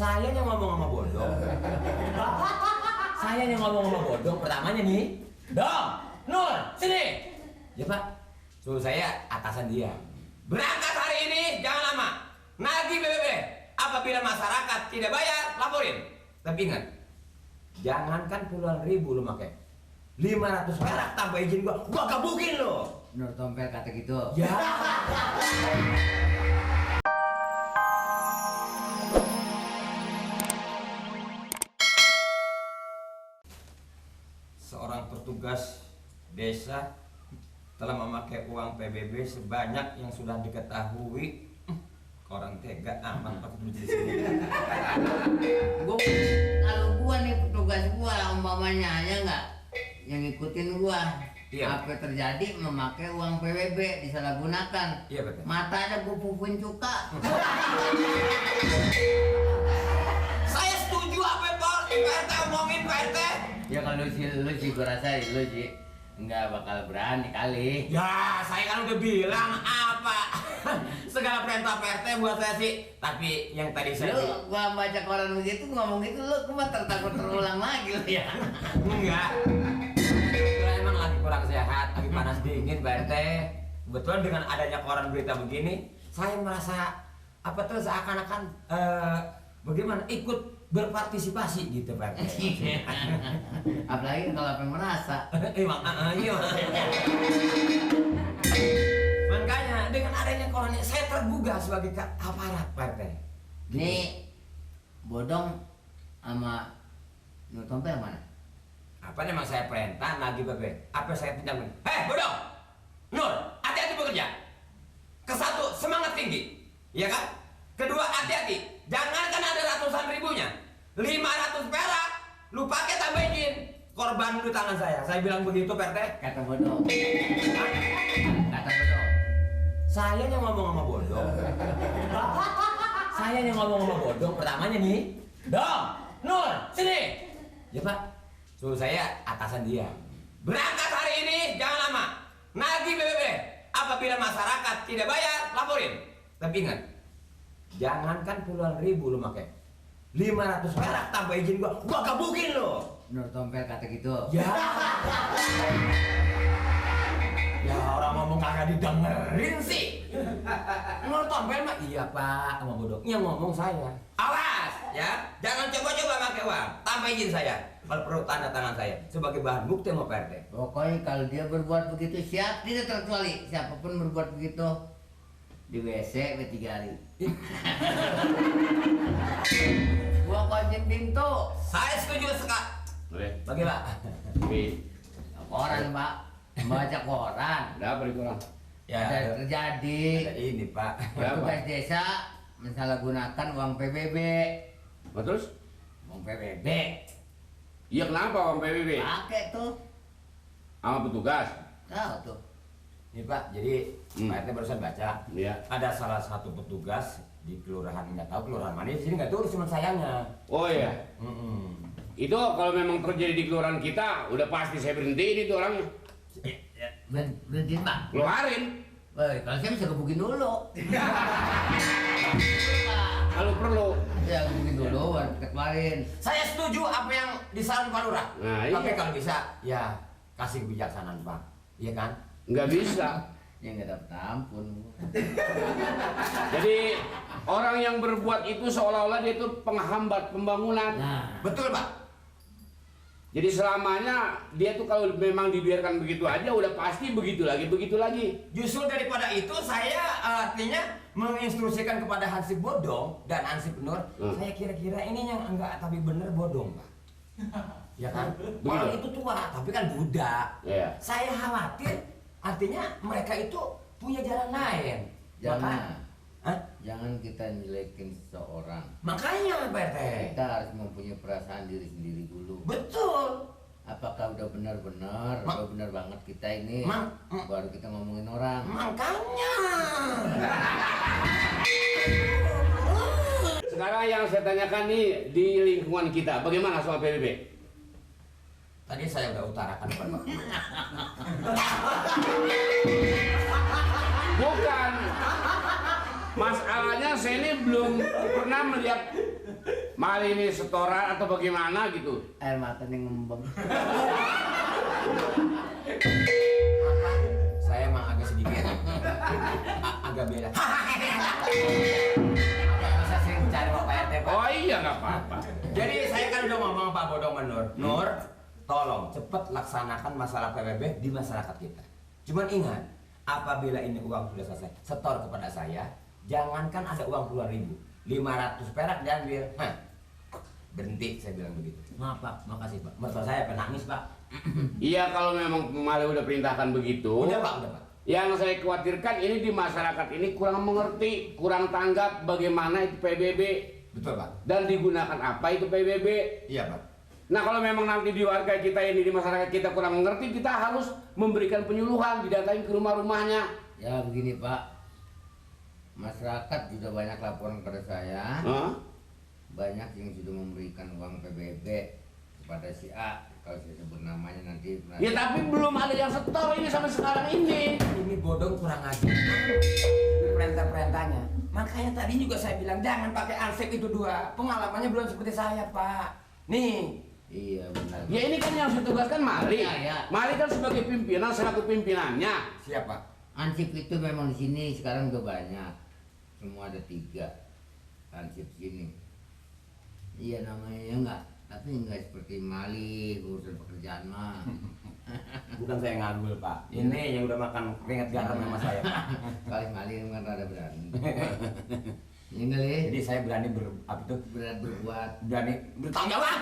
Saya yang ngomong sama Bodong. Saya yang ngomong sama Bodong pertamanya nih. Dong, Nur, sini. Ya Pak, suruh saya atasan dia. Berangkat hari ini, jangan lama. Nagih BBB. Apabila masyarakat tidak bayar, laporin. Tapi ingat, jangankan puluhan ribu lo pakai. 500 perak tanpa izin gua gebukin lo. Nur Tompel kata gitu. Ya. Seorang petugas desa telah memakai uang PBB sebanyak yang sudah diketahui. Orang tega aman pakai duit di sini. Kalau gua nih petugas gua umpamanya ya nggak yang ngikutin gua. Iya. Apa terjadi memakai uang PBB disalahgunakan? Iya betul. Matanya gua pupuin cuka. Saya setuju apa Pak RT omongin Pak RT. Ya kalau lu sih gua rasa lu sih nggak bakal berani kali. Ya saya kan udah bilang apa segala perintah PRT buat saya sih. Tapi yang tadi saya Gua baca koran begitu ngomong gitu lu cuma takut terulang lagi lu ya. enggak. Kebetulan emang lagi kurang sehat, lagi panas dingin Pak RT. Kebetulan dengan adanya koran berita begini, saya merasa apa tuh seakan-akan bagaimana ikut berpartisipasi gitu Pak RT. Apalagi kalau apa merasa. Iya. Makanya dengan adanya koran ini saya tergugah sebagai aparat Pak RT. Nih Bodong sama Nur Tompel mana? Apa memang saya perintah nagih BB? Apa saya pinjamin? Bodong! Nur, hati-hati bekerja. Kesatu, semangat tinggi. Iya kan? Kedua, hati-hati. Jangankan ada ratusan ribunya. 500 perak, lu pakai tambah izin. Korban dulu tangan saya. Saya bilang begitu, Pak RT. Kata Bodong. Kata Bodong. Saya yang ngomong sama Bodong. Saya yang ngomong sama Bodong pertamanya nih. Dong, Nur, sini. Ya Pak, suruh saya atasan dia. Berangkat hari ini, jangan lama. Nagih BBB. Apabila masyarakat tidak bayar, laporin. Tapi ingat, jangankan puluhan ribu lu pakai. 500 perak tanpa izin gua gebukin lo. Nur Tompel kata gitu. Ya. Ya orang ngomong kagak didengerin sih. Nur Tompel mah iya Pak sama Bodong. Yang ngomong saya. Awas ya, jangan coba-coba pakai uang tanpa izin saya. Kalau perlu tanda tangan saya sebagai bahan bukti sama Pak RT. Pokoknya kalau dia berbuat begitu siap tidak terkecuali siapapun berbuat begitu di WC 3 hari. Gua kuncin pintu. Saya setuju sekali. Bagi Pak. Koran Pak, baca koran. Ada apa di koran? Ya, Ada terjadi ada ini Pak. petugas desa mensalahgunakan uang PBB. Terus? Uang PBB. Iya kenapa Bang PBB? Pakai tuh. Sama petugas? Tahu tuh. Ini Pak, jadi Pak RT barusan baca. Iya. Ada salah satu petugas di kelurahan, nggak tahu kelurahan mana, di sini nggak tulis cuma sayangnya. Oh iya. Itu kalau memang terjadi di kelurahan kita, udah pasti saya berhenti itu orangnya. Berhenti Pak. Keluarin. Kalau saya bisa gebukin dulu. Kalau perlu. Ya gebukin dulu, baru kita keluarin. Saya setuju apa yang disarankan Pak Lurah. Nah, Tapi iya. kalau bisa, ya kasih kebijaksanaan Pak. Iya kan? Nggak bisa. Ya nggak dapet ampun. Jadi orang yang berbuat itu seolah-olah dia itu penghambat pembangunan. Nah, Betul Pak. Jadi selamanya dia tuh kalau memang dibiarkan begitu aja udah pasti begitu lagi, begitu lagi. Justru daripada itu saya artinya menginstruksikan kepada Hansip Bodong dan Hansip Nur, saya kira-kira ini yang enggak tapi bener Bodong Pak. Ya kan? Orang itu tua tapi kan budak. Iya. Saya khawatir artinya mereka itu punya jalan lain. jangan. Hah? Jangan kita nyelekin seseorang. Makanya Pak RT. Kita harus mempunyai perasaan diri sendiri dulu. Betul. Apakah udah benar-benar, udah benar banget kita ini, baru kita ngomongin orang. Makanya. Sekarang yang saya tanyakan nih di lingkungan kita, bagaimana soal PBB? Tadi saya udah utarakan Pak. Bukan. Masalahnya saya ini belum pernah melihat Mali ini setoran atau bagaimana gitu. Air mata nih ngembang. Saya emang agak sedikit agak beda. Bisa sering cari Pak RT, Pak. Oh iya nggak apa-apa. Jadi saya kan udah ngomong Pak Bodong sama Nur. Nur, tolong cepat laksanakan masalah PBB di masyarakat kita. Cuman ingat, apabila ini uang sudah selesai, setor kepada saya, jangankan ada uang puluhan ribu, 500 perak diambil. Hah, berhenti, saya bilang begitu. Maaf Pak, makasih Pak. Mertua saya penangis Pak. Iya kalau memang Mali udah perintahkan begitu. Udah Pak, udah Pak. Yang saya khawatirkan ini di masyarakat ini kurang mengerti, kurang tanggap bagaimana itu PBB. Betul Pak. Dan digunakan apa itu PBB. Iya Pak. Nah kalau memang nanti di warga kita ini, di masyarakat kita kurang mengerti, kita harus memberikan penyuluhan, didatangi ke rumah-rumahnya. Ya begini Pak, masyarakat juga banyak laporan kepada saya. Hah? Banyak yang sudah memberikan uang PBB kepada si A. Kalau saya sebut namanya nanti. Ya tapi belum ada yang setor ini sampai sekarang ini. Ini Bodong kurang ajar. Perintah-perintahnya. Makanya tadi juga saya bilang jangan pakai ansip itu dua. Pengalamannya belum seperti saya Pak. Nih. Iya benar. Ya ini kan yang saya tugaskan Mali. Ya, ya. Mali kan sebagai pimpinan, selaku pimpinannya. Siapa? Ansip itu memang di sini sekarang udah banyak. Semua ada 3 ansip sini. Iya namanya enggak, tapi enggak seperti Mali urusan pekerjaan mah. Bukan saya ngagul Pak. Ini yang udah makan keringat garam sama saya Pak. Kali Mali kan rada berani. Ini kali. Jadi saya berani Berat berbuat. berani bertanggung jawab.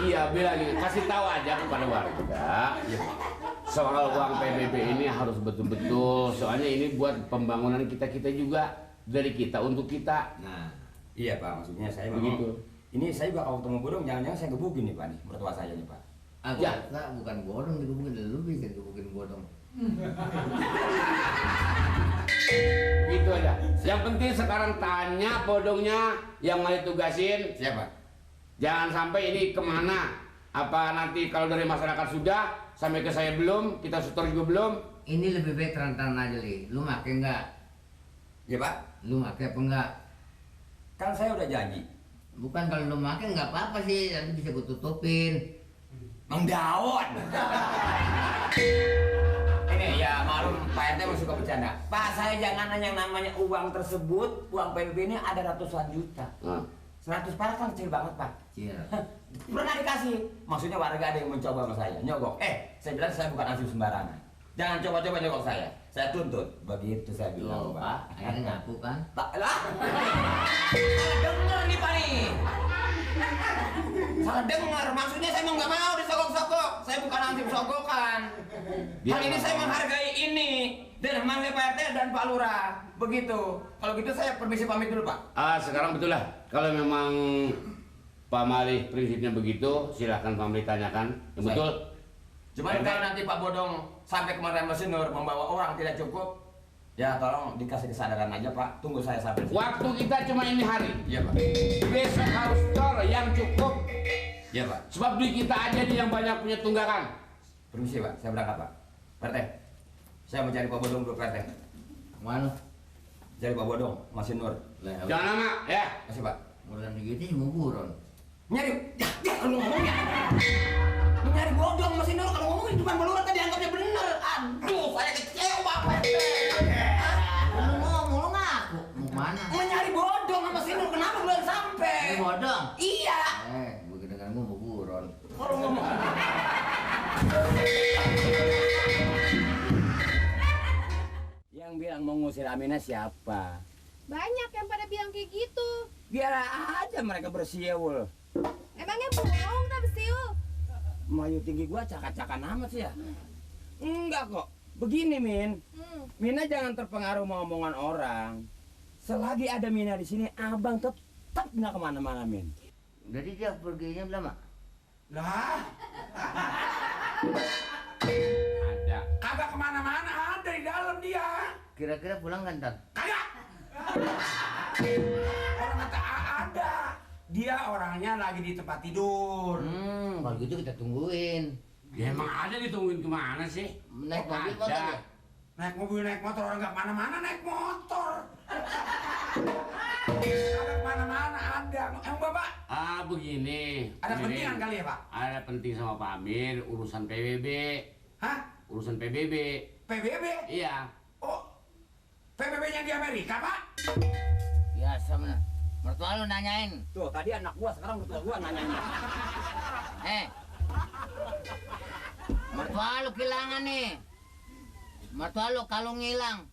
Iya, bilangin, kasih tahu aja kepada warga. Soal uang PBB ini harus betul-betul. Soalnya ini buat pembangunan kita-kita juga, dari kita untuk kita. Nah, iya Pak, maksudnya saya Begitu. Ini saya juga kalau ketemu Bodong jangan-jangan saya gebukin nih Pak nih, mertua saya nih Pak. Aku Ya. rasa bukan bodong digebukin, lu bisa digebukin bodong. Gitu aja. Yang penting sekarang tanya bodongnya yang mau ditugasin. Siapa? Jangan sampai ini kemana. Apa nanti kalau dari masyarakat sudah, sampai ke saya belum, kita setor juga belum. Ini lebih baik teran-teran aja li. Lu make enggak? Ya Pak, Lu make apa enggak? kan saya udah janji. Bukan kalau lu make enggak apa-apa sih, nanti bisa gue tutupin. Mang Daud. Ini ya malum Pak RT masih suka bercanda. Pak saya jangan nanya yang namanya uang tersebut, uang PBB ini ada ratusan juta. Nah. 100 perak kan kecil banget Pak. Cil. Pernah dikasih. Maksudnya warga ada yang mencoba sama saya, nyogok. Saya bilang saya bukan ansip sembarangan. Jangan coba-coba nyogok saya. Saya tuntut. Begitu saya bilang Loh, Pak, akhirnya ngaku kan? Pak, lah. Salah dengar nih Pak nih. Salah dengar. Maksudnya saya emang nggak mau disogok-sogok. Saya bukan ansip sogokan. Hal ini saya menghargai ini. Dan menghargai Pak RT dan Pak Lurah. Begitu. Kalau gitu saya permisi pamit dulu Pak. Sekarang betul lah. Kalau memang Pak Mali prinsipnya begitu, silahkan Pak Mali tanyakan. Yang betul. Cuman kalau nanti Pak Bodong sampai kemarin Mas Nur membawa orang tidak cukup, ya tolong dikasih kesadaran aja Pak. Tunggu saya sampai sini. Waktu kita cuma ini hari. Iya Pak. Besok harus store yang cukup. Iya Pak. Sebab duit kita aja nih yang banyak punya tunggakan. Permisi Pak, saya berangkat Pak. Pak RT, saya mau cari Pak Bodong dulu Pak RT. Mana? Cari Pak Bodong, Mas Nur. Jangan lama ya. Kasih Pak. Urusan begitu mau buron. Nyari, ya kalau ngomongnya. Nyari Bodong Mas Nur, kalau ngomongin cuma Pak Lurah tadi anggapnya bener. Aduh, saya kecewa Pak RT. Lu ngomong lu ngaku. Mau kemana? Mencari Bodong sama Mas Nur, kenapa belum sampai? Lu bodong. Iya. Begitu dengan gua mau buron. Kalau ngomong. Yang bilang mau ngusir Aminah siapa? Banyak yang pada bilang kayak gitu. Biar aja mereka bersiul. Emangnya bohong tak besiul? Mayu tinggi gua cakak-cakan amat sih ya. Enggak kok. Begini Min. Mina jangan terpengaruh sama omongan orang. Selagi ada Mina di sini, abang tetap nggak kemana-mana Min. Jadi dia perginya lama. Lah. Ada. Kagak kemana-mana, ada di dalam dia. Kira-kira pulang kan Tan? Kagak. Orang kata ada. Dia orangnya lagi di tempat tidur. Kalau gitu kita tungguin. Ya emang ada ditungguin kemana sih? Naik Kok mobil ada? kagak? Naik mobil, naik motor, orang nggak mana-mana naik motor. Ada kemana-mana, ada. Emang Bapak Begini. ada Ini, pentingan kali ya, Pak? Ada penting sama Pak Amir, urusan PBB. Hah? Urusan PBB. PBB? Iya. Oh, PBB-nya di Amerika, Pak? Biasa bener. Mertua lu nanyain. Tuh, tadi anak gua, sekarang mertua gua nanya. Mertua lu kehilangan nih. Mertua lu kalung hilang.